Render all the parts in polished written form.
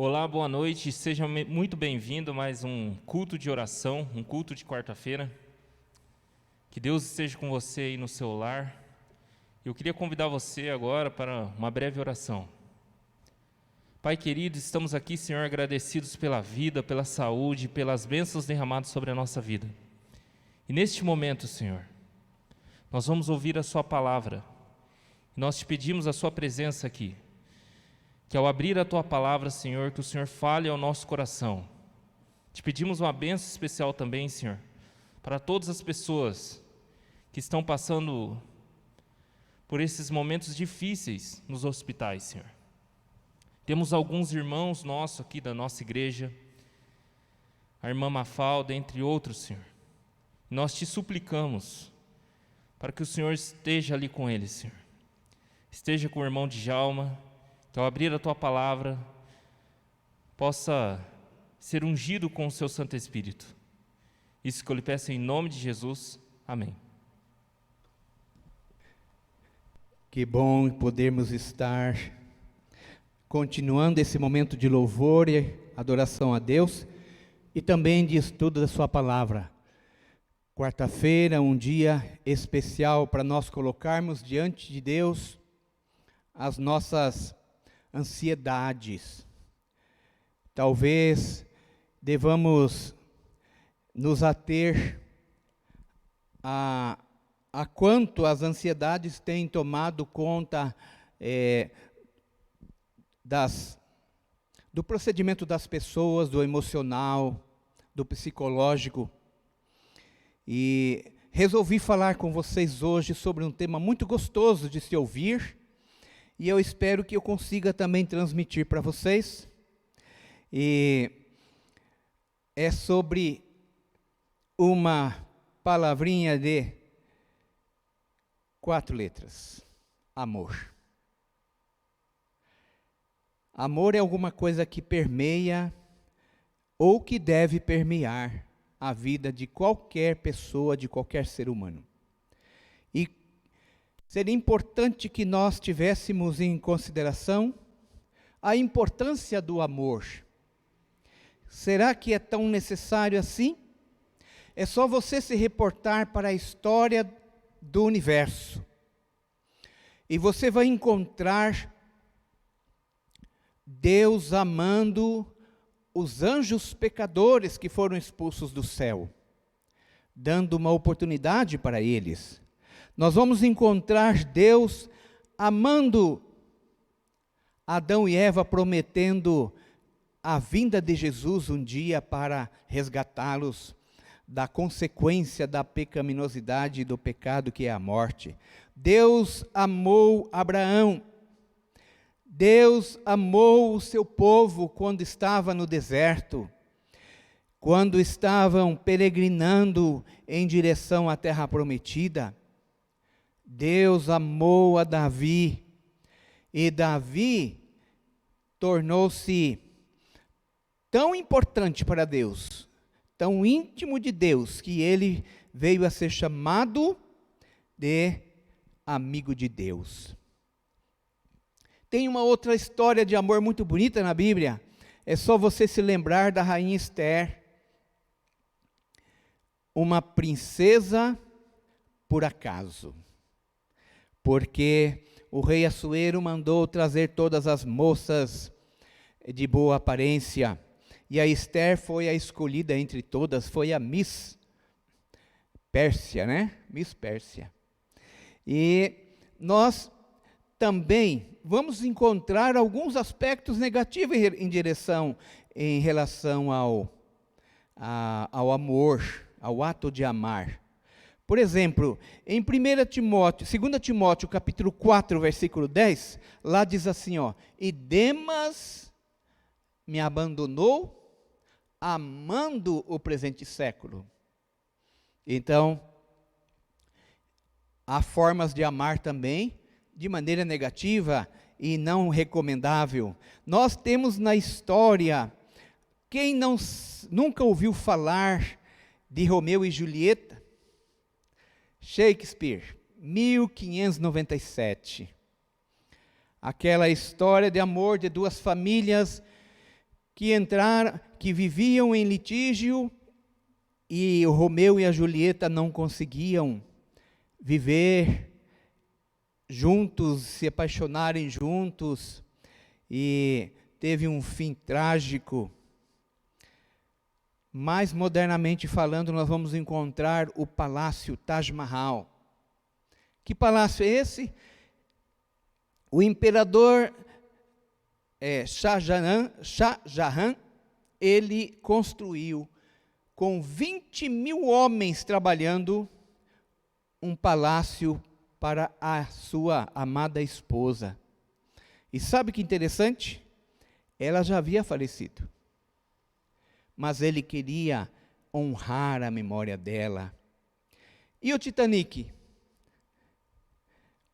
Olá, boa noite, seja muito bem-vindo a mais um culto de oração, um culto de quarta-feira. Que Deus esteja com você aí no seu lar. Eu queria convidar você agora para uma breve oração. Pai querido, estamos aqui, Senhor, agradecidos pela vida, pela saúde, pelas bênçãos derramadas sobre a nossa vida. E neste momento, Senhor, nós vamos ouvir a Sua palavra. Nós te pedimos a Sua presença aqui. Que ao abrir a Tua palavra, Senhor, que o Senhor fale ao nosso coração. Te pedimos uma bênção especial também, Senhor, para todas as pessoas que estão passando por esses momentos difíceis nos hospitais, Senhor. Temos alguns irmãos nossos aqui da nossa igreja, a irmã Mafalda, entre outros, Senhor. Nós te suplicamos para que o Senhor esteja ali com eles, Senhor. Esteja com o irmão Djalma, que ao abrir a Tua palavra, possa ser ungido com o Seu Santo Espírito. Isso que eu lhe peço em nome de Jesus. Amém. Que bom podermos estar continuando esse momento de louvor e adoração a Deus e também de estudo da Sua palavra. Quarta-feira, um dia especial para nós colocarmos diante de Deus as nossas ansiedades. Talvez devamos nos ater a quanto as ansiedades têm tomado conta do procedimento das pessoas, do emocional, do psicológico. E resolvi falar com vocês hoje sobre um tema muito gostoso de se ouvir, e eu espero que eu consiga também transmitir para vocês. E é sobre uma palavrinha de 4 letras: amor. Amor é alguma coisa que permeia ou que deve permear a vida de qualquer pessoa, de qualquer ser humano. E seria importante que nós tivéssemos em consideração a importância do amor. Será que é tão necessário assim? É só você se reportar para a história do universo e você vai encontrar Deus amando os anjos pecadores que foram expulsos do céu, dando uma oportunidade para eles. Nós vamos encontrar Deus amando Adão e Eva, prometendo a vinda de Jesus um dia para resgatá-los da consequência da pecaminosidade e do pecado que é a morte. Deus amou Abraão. Deus amou o seu povo quando estava no deserto, quando estavam peregrinando em direção à terra prometida. Deus amou a Davi, e Davi tornou-se tão importante para Deus, tão íntimo de Deus, que ele veio a ser chamado de amigo de Deus. Tem uma outra história de amor muito bonita na Bíblia. É só você se lembrar da rainha Esther, uma princesa por acaso, porque o rei Assuero mandou trazer todas as moças de boa aparência, e a Esther foi a escolhida entre todas, foi a Miss Pérsia, né? Miss Pérsia. E nós também vamos encontrar alguns aspectos negativos em relação ao amor, ao ato de amar. Por exemplo, em 2 Timóteo, capítulo 4, versículo 10, lá diz assim, e Demas me abandonou, amando o presente século. Então, há formas de amar também, de maneira negativa e não recomendável. Nós temos na história, quem nunca ouviu falar de Romeu e Julieta? Shakespeare, 1597. Aquela história de amor de duas famílias que viviam em litígio, e o Romeu e a Julieta não conseguiam viver juntos, se apaixonarem juntos, e teve um fim trágico. Mais modernamente falando, nós vamos encontrar o palácio Taj Mahal. Que palácio é esse? O imperador Shah Jahan, ele construiu, com 20.000 homens trabalhando, um palácio para a sua amada esposa. E sabe que interessante? Ela já havia falecido, mas ele queria honrar a memória dela. E o Titanic?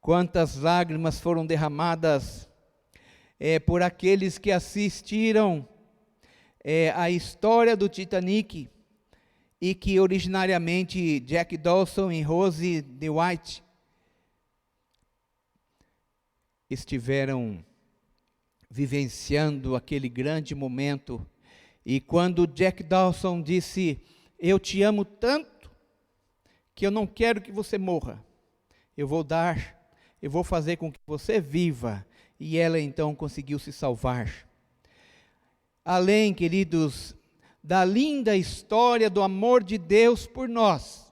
Quantas lágrimas foram derramadas por aqueles que assistiram a história do Titanic, e que originariamente Jack Dawson e Rose DeWitt estiveram vivenciando aquele grande momento. E quando Jack Dawson disse: eu te amo tanto, que eu não quero que você morra, eu vou fazer com que você viva. E ela então conseguiu se salvar. Além, queridos, da linda história do amor de Deus por nós,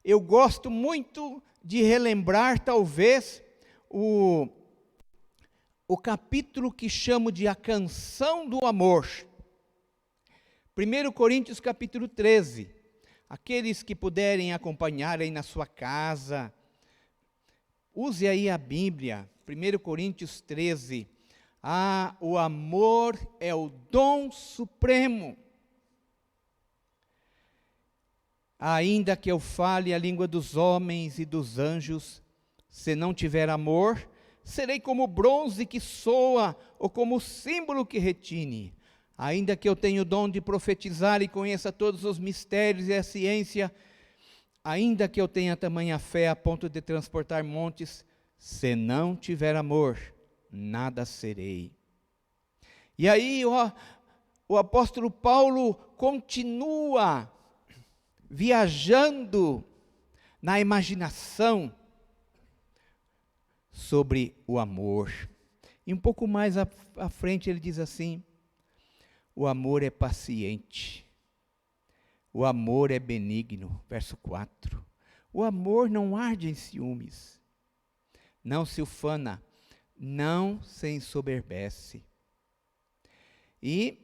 eu gosto muito de relembrar, talvez, o capítulo que chamo de a canção do amor. 1 Coríntios capítulo 13. Aqueles que puderem acompanhar aí na sua casa, use aí a Bíblia. 1 Coríntios 13. O amor é o dom supremo. Ainda que eu fale a língua dos homens e dos anjos, se não tiver amor, serei como bronze que soa, ou como símbolo que retine. Ainda que eu tenha o dom de profetizar e conheça todos os mistérios e a ciência, ainda que eu tenha tamanha fé a ponto de transportar montes, se não tiver amor, nada serei. E aí o apóstolo Paulo continua viajando na imaginação sobre o amor. E um pouco mais à frente ele diz assim: o amor é paciente, o amor é benigno. Verso 4. O amor não arde em ciúmes, não se ufana, não se ensoberbece. E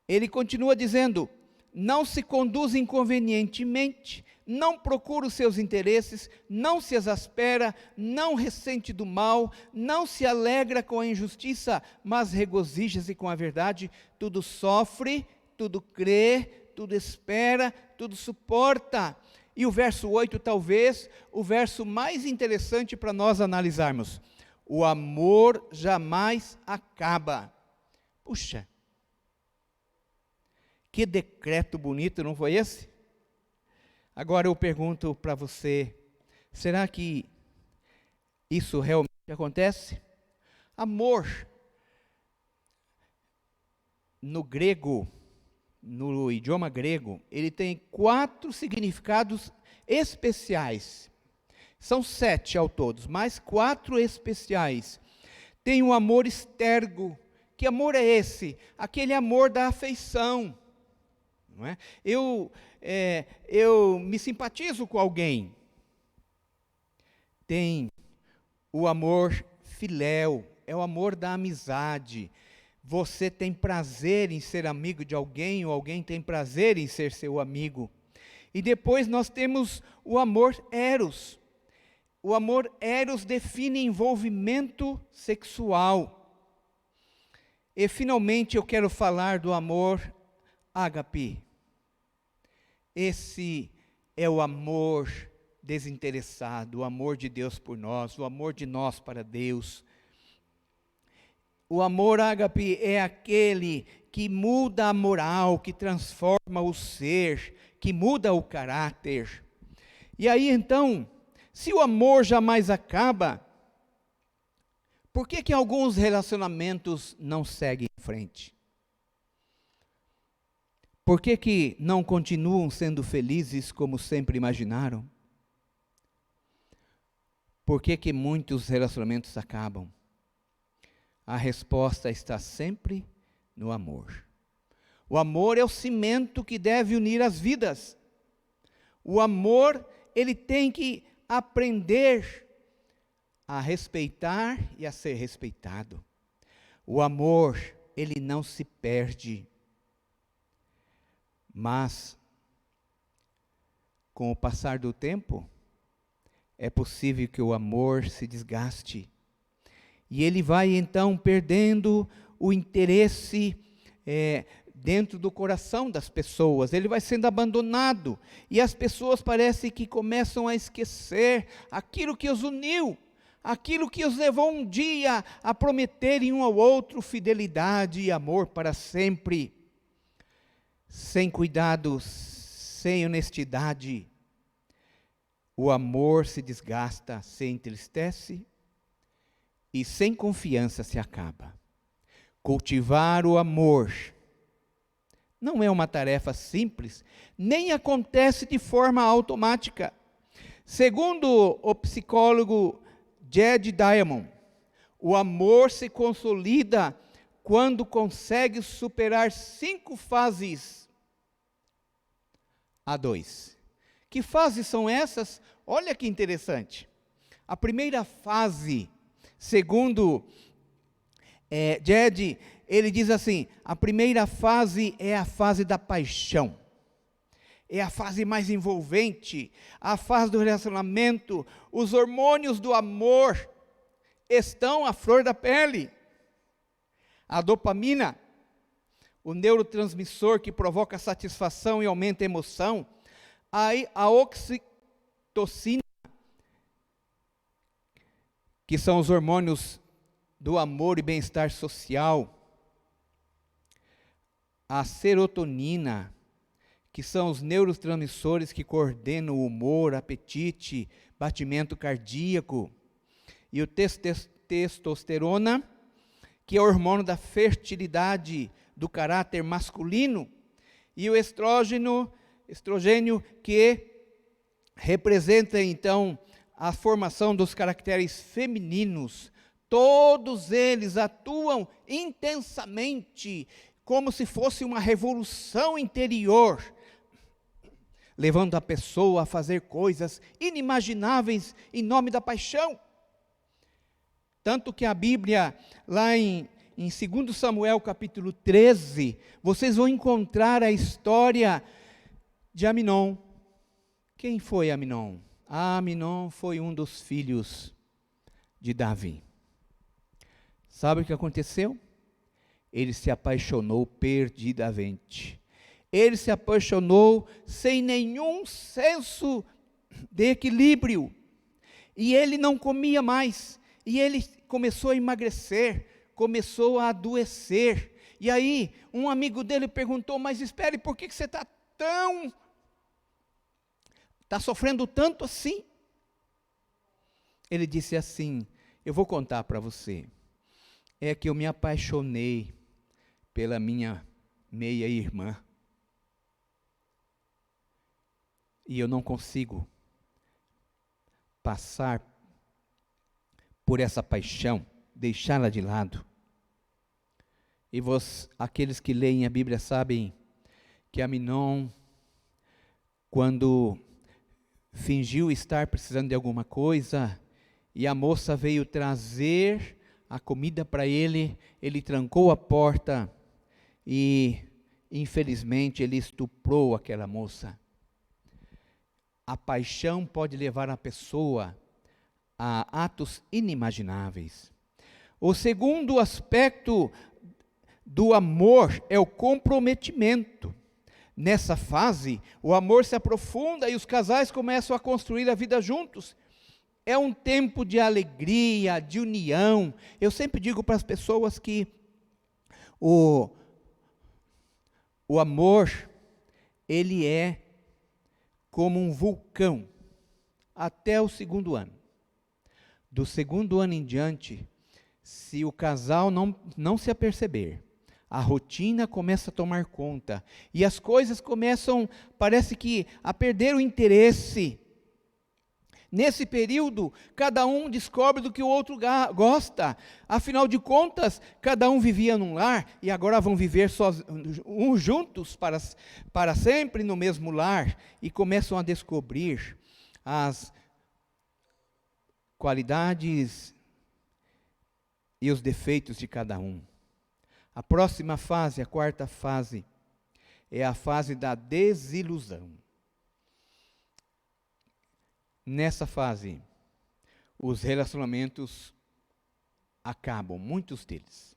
ele continua dizendo: não se conduz inconvenientemente, não procura os seus interesses, não se exaspera, não ressente do mal, não se alegra com a injustiça, mas regozija-se com a verdade. Tudo sofre, tudo crê, tudo espera, tudo suporta. E o verso 8, talvez o verso mais interessante para nós analisarmos: o amor jamais acaba. Puxa, que decreto bonito, não foi esse? Agora eu pergunto para você: será que isso realmente acontece? Amor, no grego, no idioma grego, ele tem 4 significados especiais. São 7 ao todo, mas 4 especiais. Tem o amor estergo. Que amor é esse? Aquele amor da afeição. Não é? Eu me simpatizo com alguém. Tem o amor filéu, é o amor da amizade. Você tem prazer em ser amigo de alguém, ou alguém tem prazer em ser seu amigo. E depois nós temos o amor eros. O amor eros define envolvimento sexual. E finalmente eu quero falar do amor ágape. Esse é o amor desinteressado, o amor de Deus por nós, o amor de nós para Deus. O amor ágape é aquele que muda a moral, que transforma o ser, que muda o caráter. E aí então, se o amor jamais acaba, por que alguns relacionamentos não seguem em frente? Por que não continuam sendo felizes como sempre imaginaram? Por que muitos relacionamentos acabam? A resposta está sempre no amor. O amor é o cimento que deve unir as vidas. O amor, ele tem que aprender a respeitar e a ser respeitado. O amor, ele não se perde. Mas, com o passar do tempo, é possível que o amor se desgaste. E ele vai então perdendo o interesse dentro do coração das pessoas. Ele vai sendo abandonado. E as pessoas parece que começam a esquecer aquilo que os uniu. Aquilo que os levou um dia a prometerem um ao outro fidelidade e amor para sempre. Sem cuidados, sem honestidade, o amor se desgasta, se entristece e sem confiança se acaba. Cultivar o amor não é uma tarefa simples, nem acontece de forma automática. Segundo o psicólogo Jed Diamond, o amor se consolida quando consegue superar 5 fases a 2. Que fases são essas? Olha que interessante. A primeira fase, segundo Jed, ele diz assim, a primeira fase é a fase da paixão. É a fase mais envolvente, a fase do relacionamento. Os hormônios do amor estão à flor da pele. A dopamina, o neurotransmissor que provoca satisfação e aumenta a emoção. A oxitocina, que são os hormônios do amor e bem-estar social. A serotonina, que são os neurotransmissores que coordenam o humor, apetite, batimento cardíaco. E o testosterona, que é o hormônio da fertilidade, do caráter masculino. E o estrogênio, que representa então a formação dos caracteres femininos. Todos eles atuam intensamente, como se fosse uma revolução interior, levando a pessoa a fazer coisas inimagináveis em nome da paixão. Tanto que a Bíblia, lá em 2 Samuel capítulo 13, vocês vão encontrar a história de Aminon. Quem foi Aminon? Aminon foi um dos filhos de Davi. Sabe o que aconteceu? Ele se apaixonou perdidamente. Ele se apaixonou sem nenhum senso de equilíbrio. E ele não comia mais. E ele começou a emagrecer, começou a adoecer. E aí, um amigo dele perguntou, mas espere, por que você está sofrendo tanto assim? Ele disse assim, eu vou contar para você. É que eu me apaixonei pela minha meia-irmã. E eu não consigo passar por essa paixão, deixá-la de lado. E aqueles que leem a Bíblia sabem que Aminon, quando fingiu estar precisando de alguma coisa, e a moça veio trazer a comida para ele, ele trancou a porta e, infelizmente, ele estuprou aquela moça. A paixão pode levar a pessoa a atos inimagináveis. O segundo aspecto do amor é o comprometimento. Nessa fase, o amor se aprofunda e os casais começam a construir a vida juntos. É um tempo de alegria, de união. Eu sempre digo para as pessoas que o amor, ele é como um vulcão, até o 2º ano. Do 2º ano em diante, se o casal não se aperceber, A rotina começa a tomar conta. E as coisas começam, parece que, a perder o interesse. Nesse período, cada um descobre do que o outro gosta. Afinal de contas, cada um vivia num lar e agora vão viver juntos para sempre no mesmo lar. E começam a descobrir as qualidades e os defeitos de cada um. A próxima fase, a quarta fase, é a fase da desilusão. Nessa fase, os relacionamentos acabam, muitos deles.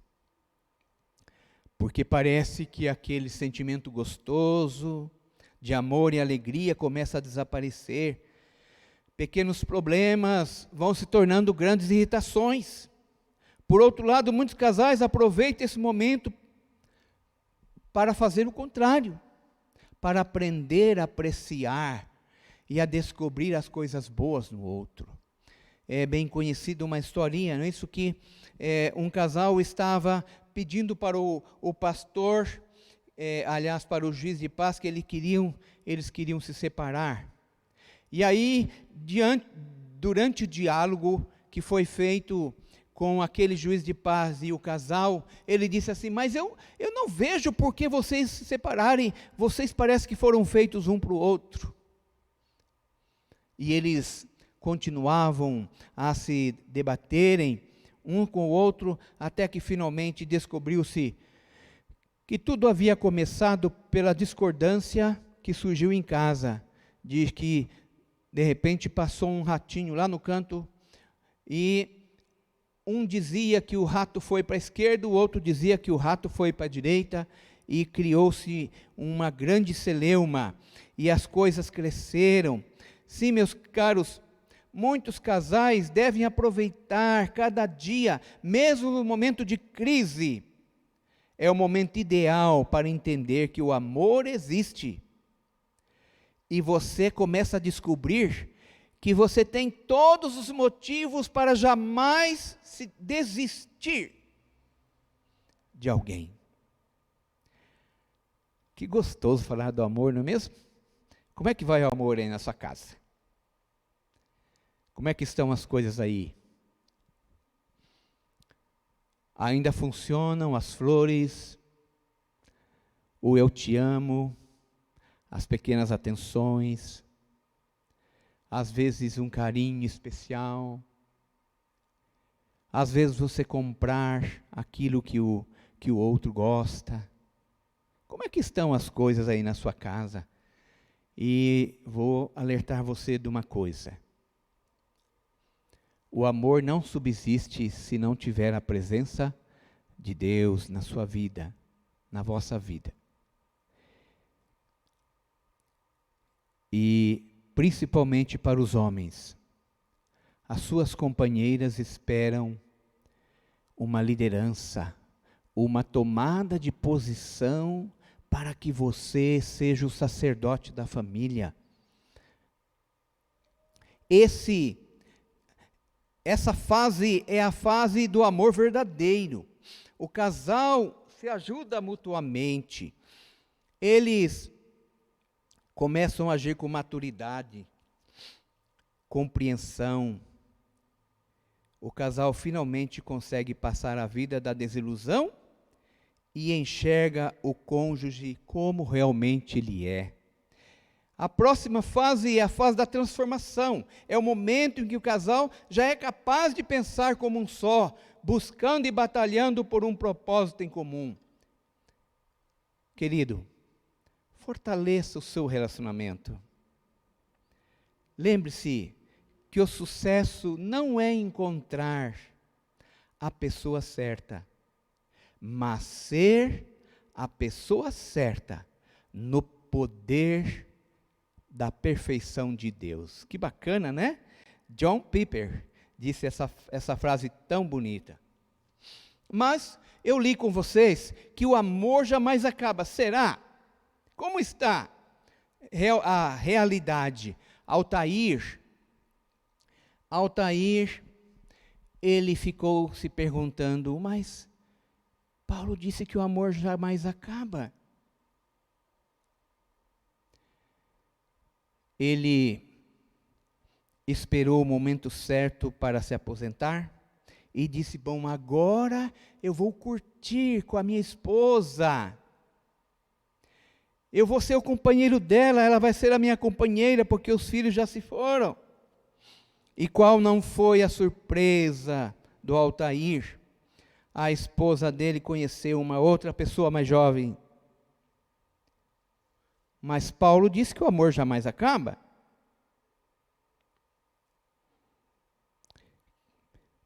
Porque parece que aquele sentimento gostoso, de amor e alegria, começa a desaparecer. Pequenos problemas vão se tornando grandes irritações. Por outro lado, muitos casais aproveitam esse momento para fazer o contrário, para aprender a apreciar e a descobrir as coisas boas no outro. É bem conhecida uma historinha, não é isso, que um casal estava pedindo para o pastor, aliás, para o juiz de paz, que eles queriam se separar. E aí, durante o diálogo que foi feito com aquele juiz de paz e o casal, ele disse assim: mas eu não vejo por que vocês se separarem, vocês parecem que foram feitos um para o outro. E eles continuavam a se debaterem um com o outro, até que finalmente descobriu-se que tudo havia começado pela discordância que surgiu em casa, de que de repente passou um ratinho lá no canto, e um dizia que o rato foi para a esquerda, o outro dizia que o rato foi para a direita, e criou-se uma grande celeuma, e as coisas cresceram. Sim, meus caros, muitos casais devem aproveitar cada dia, mesmo no momento de crise. É o momento ideal para entender que o amor existe. E você começa a descobrir que você tem todos os motivos para jamais se desistir de alguém. Que gostoso falar do amor, não é mesmo? Como é que vai o amor aí na sua casa? Como é que estão as coisas aí? Ainda funcionam as flores, o eu te amo, as pequenas atenções, às vezes um carinho especial, às vezes você comprar aquilo que o outro gosta. Como é que estão as coisas aí na sua casa? E vou alertar você de uma coisa: o amor não subsiste se não tiver a presença de Deus na sua vida, na vossa vida. E principalmente para os homens, as suas companheiras esperam uma liderança, uma tomada de posição para que você seja o sacerdote da família. Essa fase é a fase do amor verdadeiro. O casal se ajuda mutuamente. Eles começam a agir com maturidade, compreensão. O casal finalmente consegue passar a vida da desilusão e enxerga o cônjuge como realmente ele é. A próxima fase é a fase da transformação. É o momento em que o casal já é capaz de pensar como um só, buscando e batalhando por um propósito em comum. Querido, fortaleça o seu relacionamento. Lembre-se que o sucesso não é encontrar a pessoa certa, mas ser a pessoa certa no poder da perfeição de Deus. Que bacana, né? John Piper disse essa frase tão bonita. Mas eu li com vocês que o amor jamais acaba. Será? Como está a realidade? Altair, ele ficou se perguntando: mas Paulo disse que o amor jamais acaba. Ele esperou o momento certo para se aposentar e disse: bom, agora eu vou curtir com a minha esposa. Eu vou ser o companheiro dela, ela vai ser a minha companheira, porque os filhos já se foram. E qual não foi a surpresa do Altair? A esposa dele conheceu uma outra pessoa mais jovem. Mas Paulo disse que o amor jamais acaba.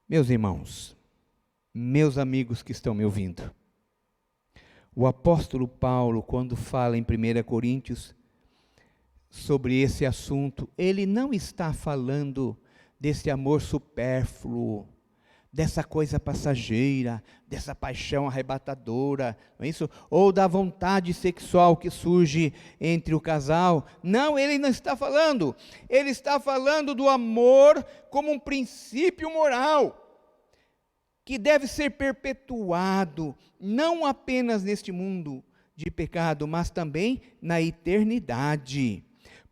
Meus irmãos, meus amigos que estão me ouvindo, o apóstolo Paulo, quando fala em 1 Coríntios sobre esse assunto, ele não está falando desse amor supérfluo, dessa coisa passageira, dessa paixão arrebatadora, não é isso? Ou da vontade sexual que surge entre o casal. Não, ele não está falando. Ele está falando do amor como um princípio moral, que deve ser perpetuado, não apenas neste mundo de pecado, mas também na eternidade.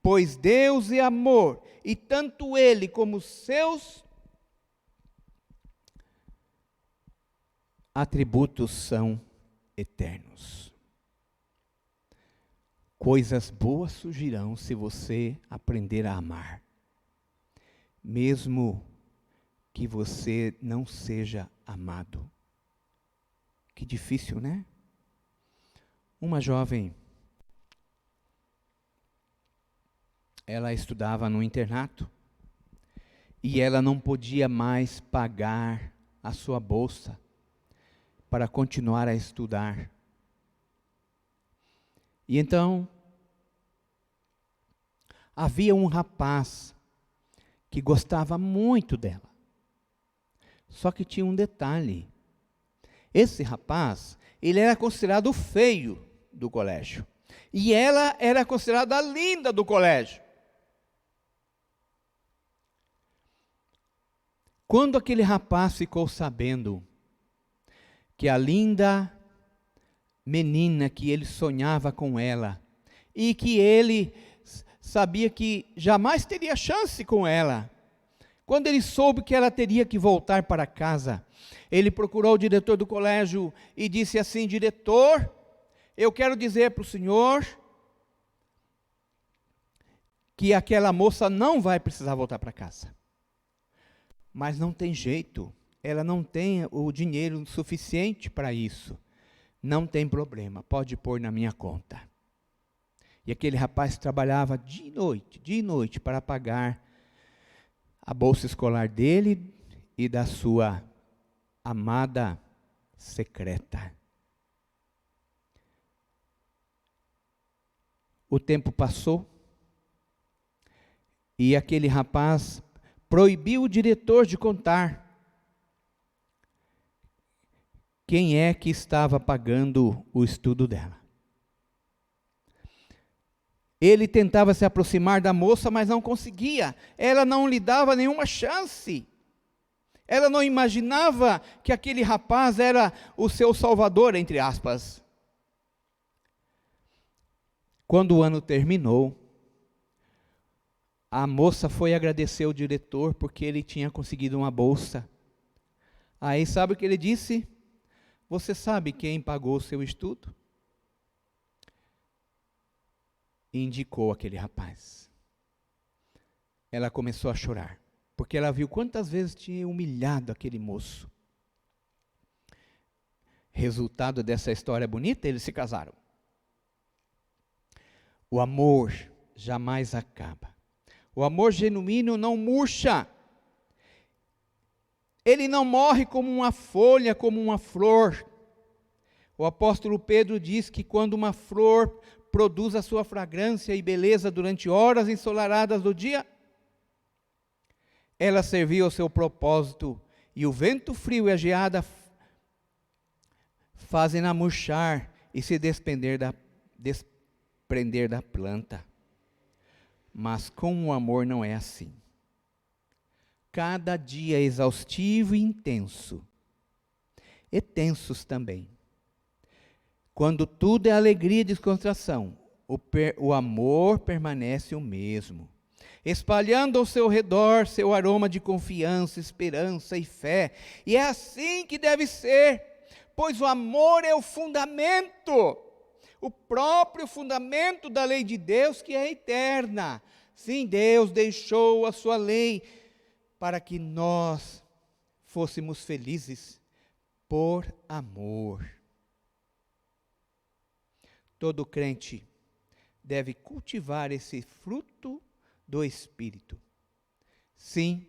Pois Deus é amor, e tanto Ele como os seus atributos são eternos. Coisas boas surgirão se você aprender a amar, mesmo que você não seja amado. Que difícil, né? Uma jovem, ela estudava no internato e ela não podia mais pagar a sua bolsa para continuar a estudar. E então, havia um rapaz que gostava muito dela. Só que tinha um detalhe. Esse rapaz, ele era considerado o feio do colégio. E ela era considerada a linda do colégio. Quando aquele rapaz ficou sabendo que a linda menina que ele sonhava com ela, e que ele sabia que jamais teria chance com ela, quando ele soube que ela teria que voltar para casa, ele procurou o diretor do colégio e disse assim: diretor, eu quero dizer para o senhor que aquela moça não vai precisar voltar para casa. Mas não tem jeito, ela não tem o dinheiro suficiente para isso. Não tem problema, pode pôr na minha conta. E aquele rapaz trabalhava de noite para pagar a bolsa escolar dele e da sua amada secreta. O tempo passou e aquele rapaz proibiu o diretor de contar quem é que estava pagando o estudo dela. Ele tentava se aproximar da moça, mas não conseguia. Ela não lhe dava nenhuma chance. Ela não imaginava que aquele rapaz era o seu salvador, entre aspas. Quando o ano terminou, a moça foi agradecer ao diretor porque ele tinha conseguido uma bolsa. Aí sabe o que ele disse? Você sabe quem pagou o seu estudo? E indicou aquele rapaz. Ela começou a chorar, porque ela viu quantas vezes tinha humilhado aquele moço. Resultado dessa história bonita, eles se casaram. O amor jamais acaba. O amor genuíno não murcha. Ele não morre como uma folha, como uma flor. O apóstolo Pedro diz que quando uma flor produz a sua fragrância e beleza durante horas ensolaradas do dia, ela serviu ao seu propósito, e o vento frio e a geada fazem-na murchar e se desprender da planta. Mas com o amor não é assim. Cada dia é exaustivo e intenso, e tensos também. Quando tudo é alegria e descontração, o amor permanece o mesmo, espalhando ao seu redor seu aroma de confiança, esperança e fé. E é assim que deve ser, pois o amor é o fundamento, o próprio fundamento da lei de Deus, que é eterna. Sim, Deus deixou a sua lei para que nós fôssemos felizes por amor. Todo crente deve cultivar esse fruto do Espírito. Sim,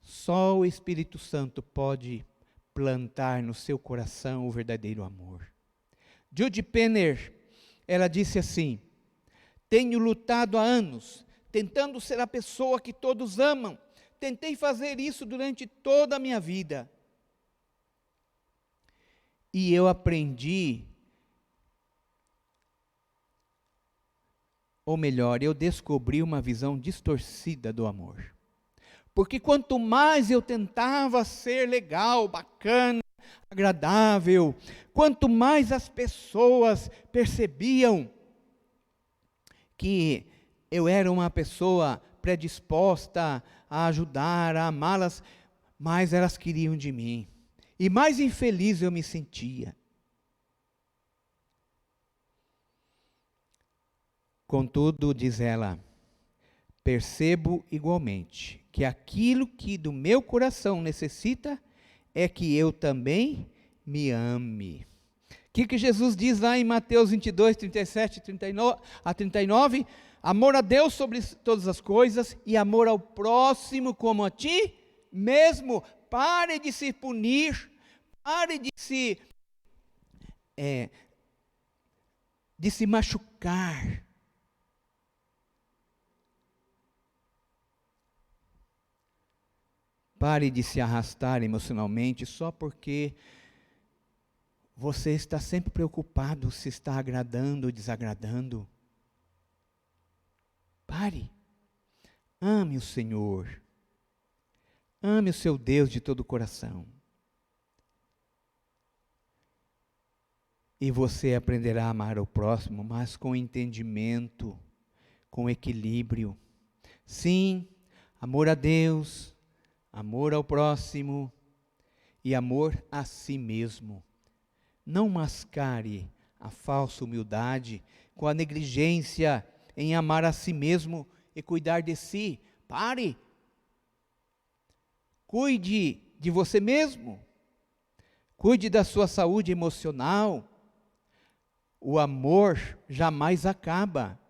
só o Espírito Santo pode plantar no seu coração o verdadeiro amor. Judy Penner, ela disse assim: tenho lutado há anos, tentando ser a pessoa que todos amam. Tentei fazer isso durante toda a minha vida. E eu aprendi, ou melhor, eu descobri uma visão distorcida do amor. Porque quanto mais eu tentava ser legal, bacana, agradável, quanto mais as pessoas percebiam que eu era uma pessoa predisposta a ajudar, a amá-las, mais elas queriam de mim. E mais infeliz eu me sentia. Contudo, diz ela, percebo igualmente que aquilo que do meu coração necessita é que eu também me ame. O que Jesus diz lá em Mateus 22, 37 a 39? Amor a Deus sobre todas as coisas e amor ao próximo como a ti mesmo. Pare de se punir, pare de se machucar. Pare de se arrastar emocionalmente só porque você está sempre preocupado se está agradando ou desagradando. Pare. Ame o Senhor. Ame o seu Deus de todo o coração. E você aprenderá a amar o próximo, mas com entendimento, com equilíbrio. Sim, amor a Deus, amor ao próximo e amor a si mesmo. Não mascare a falsa humildade com a negligência em amar a si mesmo e cuidar de si. Pare. Cuide de você mesmo. Cuide da sua saúde emocional. O amor jamais acaba.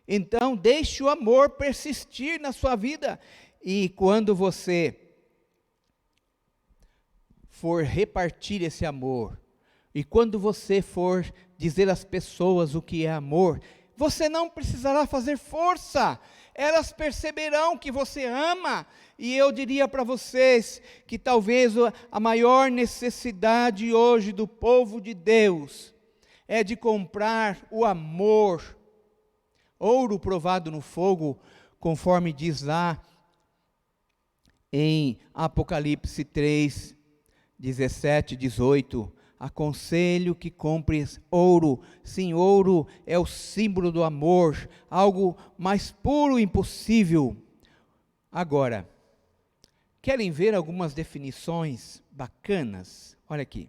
Então, deixe o amor persistir na sua vida. E quando você for repartir esse amor, e quando você for dizer às pessoas o que é amor, você não precisará fazer força, elas perceberão que você ama. E eu diria para vocês que talvez a maior necessidade hoje do povo de Deus é de comprar o amor, ouro provado no fogo, conforme diz lá em Apocalipse 3, 17, 18, aconselho que compres ouro. Sim, ouro é o símbolo do amor, algo mais puro e impossível. Agora, querem ver algumas definições bacanas? Olha aqui.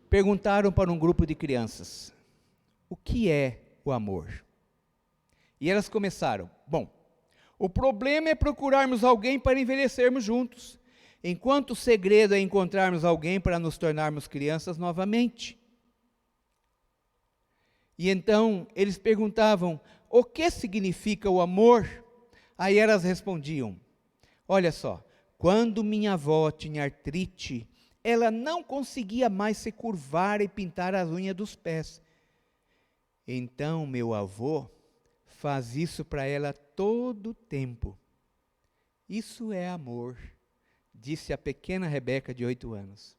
Perguntaram para um grupo de crianças, o que é o amor? E elas começaram, bom, o problema é procurarmos alguém para envelhecermos juntos, enquanto o segredo é encontrarmos alguém para nos tornarmos crianças novamente. E então eles perguntavam, o que significa o amor? Aí elas respondiam, olha só, quando minha avó tinha artrite, ela não conseguia mais se curvar e pintar as unhas dos pés. Então meu avô faz isso para ela todo o tempo. Isso é amor, disse a pequena Rebeca de 8 anos.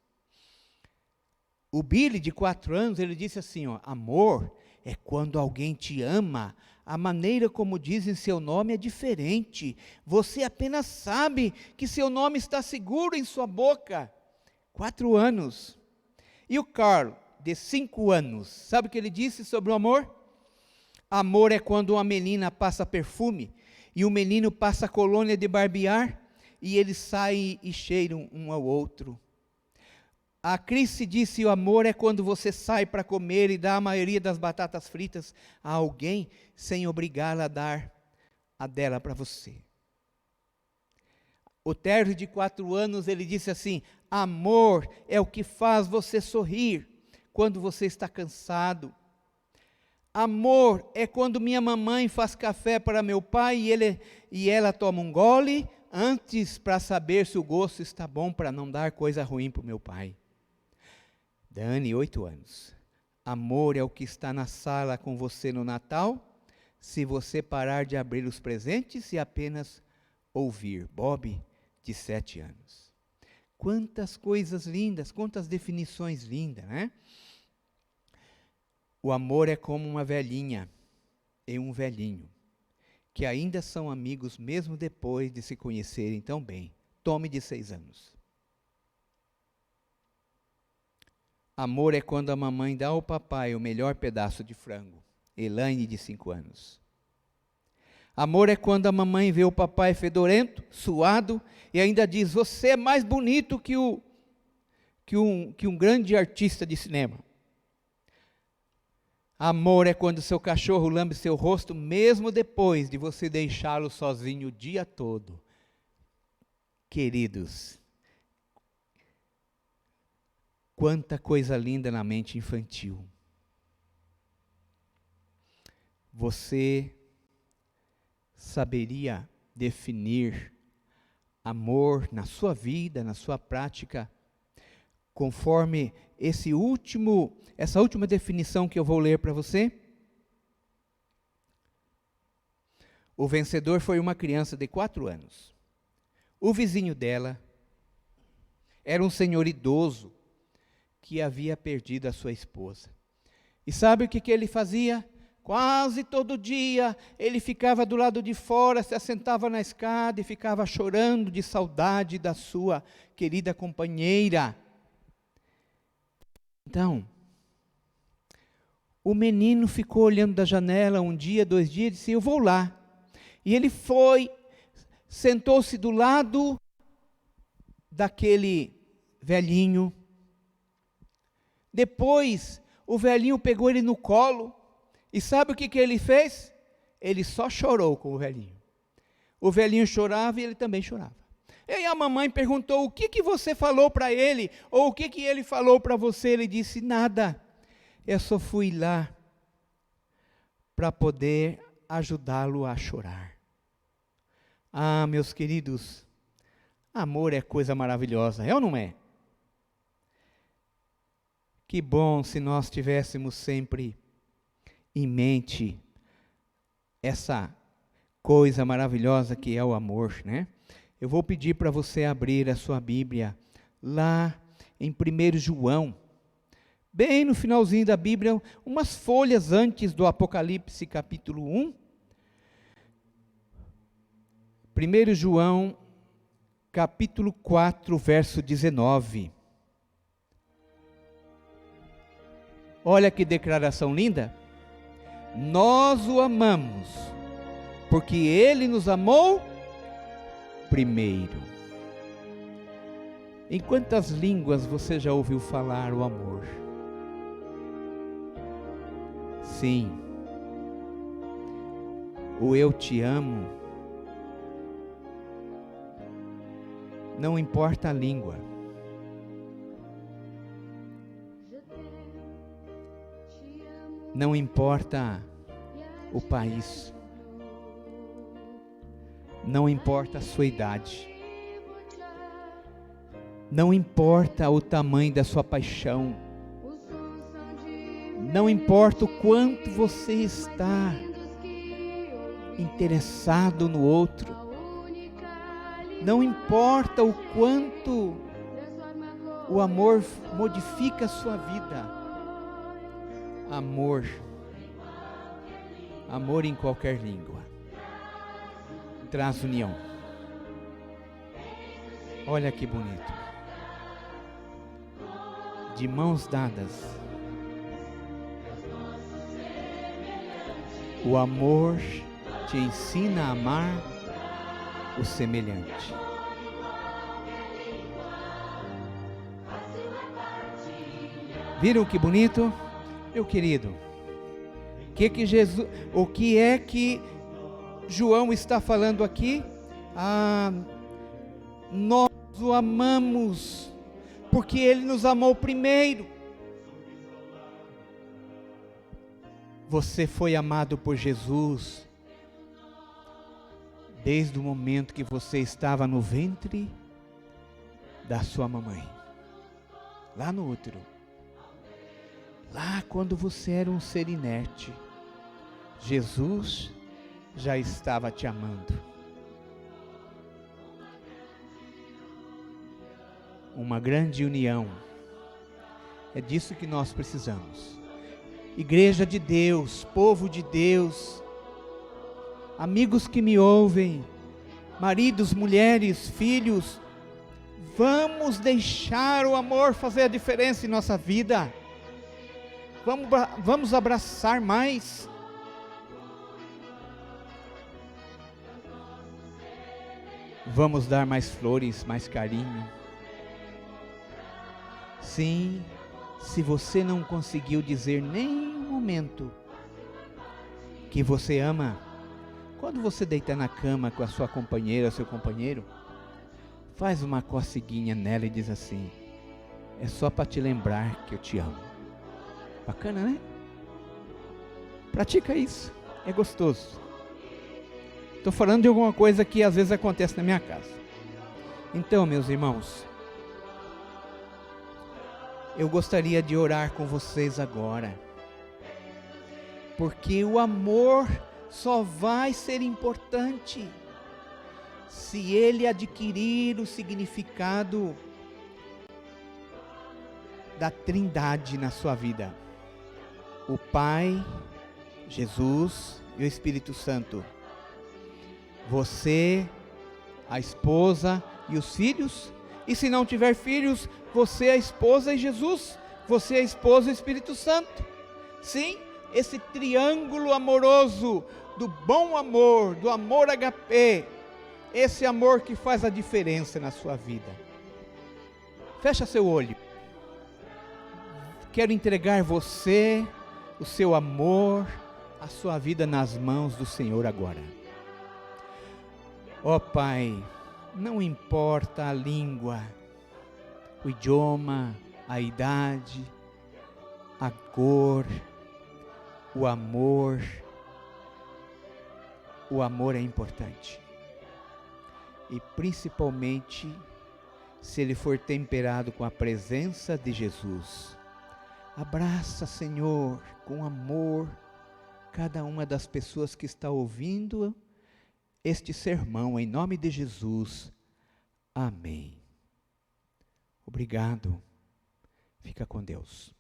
O Billy de 4 anos, ele disse assim, ó, amor é quando alguém te ama, a maneira como dizem seu nome é diferente, você apenas sabe que seu nome está seguro em sua boca. 4 anos. E o Carl, de 5 anos, sabe o que ele disse sobre o amor? Amor é quando uma menina passa perfume e o menino passa colônia de barbear e eles saem e cheiram um ao outro. A Cris disse: o amor é quando você sai para comer e dá a maioria das batatas fritas a alguém sem obrigá-la a dar a dela para você. O Terry, de 4 anos, ele disse assim: amor é o que faz você sorrir quando você está cansado. Amor é quando minha mamãe faz café para meu pai e ela toma um gole antes para saber se o gosto está bom para não dar coisa ruim para o meu pai. Dani, 8 anos. Amor é o que está na sala com você no Natal, se você parar de abrir os presentes e apenas ouvir. Bob, de 7 anos. Quantas coisas lindas, quantas definições lindas, né? O amor é como uma velhinha e um velhinho, que ainda são amigos mesmo depois de se conhecerem tão bem. Tome, de 6 anos. Amor é quando a mamãe dá ao papai o melhor pedaço de frango. Elaine, de 5 anos. Amor é quando a mamãe vê o papai fedorento, suado, e ainda diz: você é mais bonito que um grande artista de cinema. Amor é quando seu cachorro lambe seu rosto, mesmo depois de você deixá-lo sozinho o dia todo. Queridos, quanta coisa linda na mente infantil. Você saberia definir amor na sua vida, na sua prática, conforme essa última definição que eu vou ler para você? O vencedor foi uma criança de 4 anos. O vizinho dela era um senhor idoso que havia perdido a sua esposa. E sabe o que ele fazia? Quase todo dia ele ficava do lado de fora, se assentava na escada e ficava chorando de saudade da sua querida companheira. Então, o menino ficou olhando da janela 1 dia, 2 dias, e disse: eu vou lá. E ele foi, sentou-se do lado daquele velhinho. Depois, o velhinho pegou ele no colo, e sabe o que ele fez? Ele só chorou com o velhinho. O velhinho chorava e ele também chorava. E aí a mamãe perguntou: o que você falou para ele? Ou o que ele falou para você? Ele disse: nada, eu só fui lá para poder ajudá-lo a chorar. Ah, meus queridos, amor é coisa maravilhosa, é ou não é? Que bom se nós tivéssemos sempre em mente essa coisa maravilhosa que é o amor, né? Eu vou pedir para você abrir a sua Bíblia lá em 1 João, bem no finalzinho da Bíblia, umas folhas antes do Apocalipse capítulo 1. 1 João capítulo 4, verso 19. Olha que declaração linda. Nós o amamos, porque ele nos amou primeiro. Em quantas línguas você já ouviu falar o amor? Sim, o eu te amo, não importa a língua. Não importa o país, não importa a sua idade, não importa o tamanho da sua paixão, não importa o quanto você está interessado no outro, não importa o quanto o amor modifica a sua vida. Amor em qualquer língua traz união. Olha que bonito. de mãos dadas. O amor te ensina a amar o semelhante. Viram que bonito? Meu querido, o que é que João está falando aqui? Nós o amamos, porque Ele nos amou primeiro. Você foi amado por Jesus desde o momento que você estava no ventre da sua mamãe, lá no útero, lá quando você era um ser inerte, Jesus já estava te amando. Uma grande união, é disso que nós precisamos. Igreja de Deus, povo de Deus, amigos que me ouvem, maridos, mulheres, filhos, vamos deixar o amor fazer a diferença em nossa vida. Vamos abraçar mais. Vamos dar mais flores, mais carinho. Sim, se você não conseguiu dizer nem um momento que você ama, quando você deitar na cama com a sua companheira, seu companheiro, faz uma coceguinha nela e diz assim: é só para te lembrar que eu te amo. Bacana, né? Pratica isso, é gostoso. Estou falando de alguma coisa que às vezes acontece na minha casa. Então, meus irmãos, eu gostaria de orar com vocês agora, porque o amor só vai ser importante se ele adquirir o significado da Trindade na sua vida: o Pai, Jesus e o Espírito Santo. Você, a esposa e os filhos, e se não tiver filhos, você, a esposa e Jesus, você, a esposa e o Espírito Santo. Sim, esse triângulo amoroso, do bom amor, do amor HP, esse amor que faz a diferença na sua vida. Fecha seu olho. Quero entregar você, o seu amor, a sua vida nas mãos do Senhor agora. Ó Pai, não importa a língua, o idioma, a idade, a cor, o amor é importante. E principalmente se ele for temperado com a presença de Jesus. Abraça, Senhor, com amor, cada uma das pessoas que está ouvindo este sermão, em nome de Jesus. Amém. Obrigado. Fica com Deus.